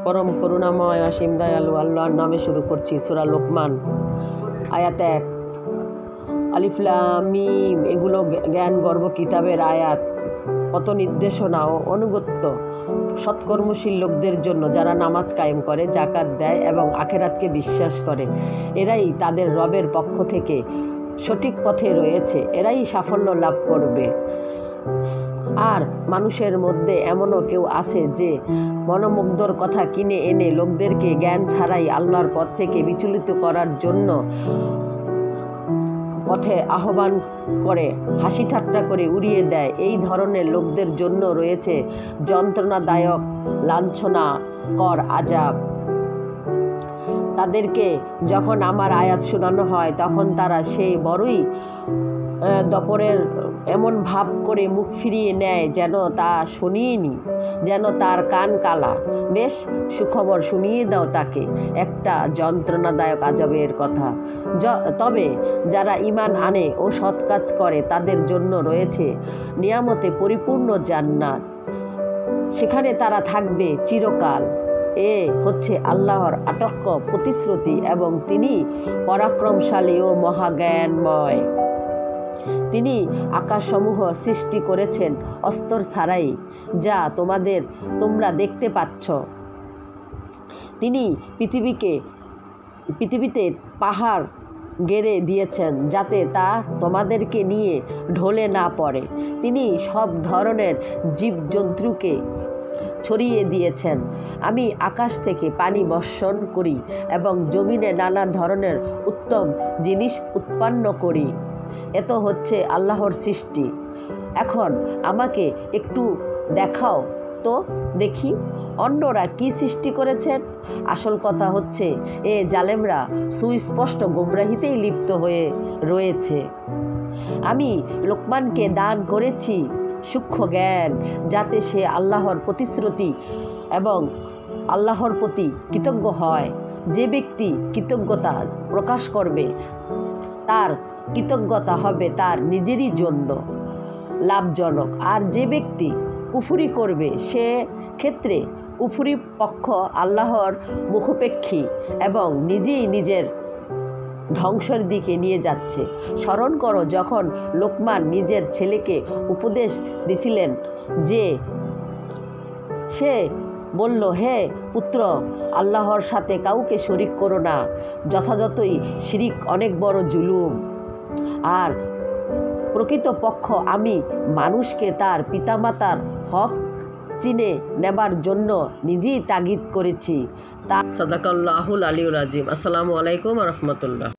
পরম করুণাময় অসীম দয়ালু আল্লাহর নামে শুরু করছি। সূরা লোকমান আয়াত 1। আলিফ লাম মিম এগুলো জ্ঞান গর্ভ কিতাবের আয়াত। কত নির্দেশনা ও অনুগত্য সৎকর্মশীল লোকদের জন্য, যারা নামাজ কায়েম করে, জাকাত দেয় এবং আখিরাতকে বিশ্বাস করে। এরাই তাদের রবের পক্ষ থেকে সঠিক পথে রয়েছে, এরাই সাফল্য লাভ করবে। আর মানুষের মধ্যে এমনও কেউ আছে যে মনোমুগ্ধর কথা কিনে এনে লোকদেরকে জ্ঞান ছাড়াই আল্লাহর পথ থেকে বিচলিত করার জন্য পথে আহ্বান করে, হাসি ঠাট্টা করে উড়িয়ে দেয়। এই ধরনের লোকদের জন্য রয়েছে যন্ত্রণাদায়ক লাঞ্ছনাকর আযাব। তাদেরকে যখন আমার আয়াত শোনানো হয় তখন তারা সেই বড়ই দপরের এমন ভাব করে মুখ ফিরিয়ে নেয় যেন তা শুনিয়েনি, যেন তার কান কালা। বেশ, সুখবর শুনিয়ে দাও তাকে একটা যন্ত্রণাদায়ক আযাবের কথা। তবে যারা ঈমান আনে ও সৎ কাজ করে তাদের জন্য রয়েছে নিয়ামতে পরিপূর্ণ জান্নাত, সেখানে তারা থাকবে চিরকাল। এ হচ্ছে আল্লাহর আটক্য প্রতিশ্রুতি এবং তিনি পরাক্রমশালী ও মহাজ্ঞানময়। তিনি আকাশসমূহ সৃষ্টি করেছেন অস্তর ছাড়াই, যা তোমরা দেখতে পাচ্ছ। তিনি পৃথিবীতে পাহাড় গেড়ে দিয়েছেন যাতে তা তোমাদেরকে নিয়ে ঢলে না পড়ে। তিনি সব ধরনের জীবজন্তুকে ছড়িয়ে দিয়েছেন। আমি আকাশ থেকে পানি বর্ষণ করি এবং জমিনে নানা ধরনের উত্তম জিনিস উৎপন্ন করি। এত হচ্ছে আল্লাহর সৃষ্টি। এখন আমাকে একটু দেখাও তো দেখি অন্যরা কি সৃষ্টি করেছেন। আসল কথা হচ্ছে জালেমরা সুস্পষ্ট গোমরাহিতেই লিপ্ত হয়ে রয়েছে। আমি লোকমানকে দান করেছি সূক্ষ্ম জ্ঞান, যাতে সে আল্লাহর প্রতিশ্রুতি এবং আল্লাহর প্রতি কৃতজ্ঞ হয়। যে ব্যক্তি কৃতজ্ঞতা প্রকাশ করবে তার কৃতজ্ঞতা হবে তার নিজেরই জন্য লাভজনক, আর যে ব্যক্তি কুফরি করবে সে ক্ষেত্রে কুফরি পক্ষ আল্লাহর মুখাপেক্ষী এবং নিজেই নিজের ধ্বংসের দিকে নিয়ে যাচ্ছে। স্মরণ করো যখন লোকমান নিজের ছেলেকে উপদেশ দিছিলেন যে সে বলল, হে পুত্র, আল্লাহর সাথে কাউকে শরিক করো না। যথাযথই শিরিক অনেক বড় জুলুম। আর প্রকৃতপক্ষ আমি মানুষকে তার পিতামাতার হক চিনে নেবার জন্য নিজেই তাগিদ করেছি। সাদাকাল্লাহুল আলিউল আযীম। আসসালামু আলাইকুম ওয়া রাহমাতুল্লাহ।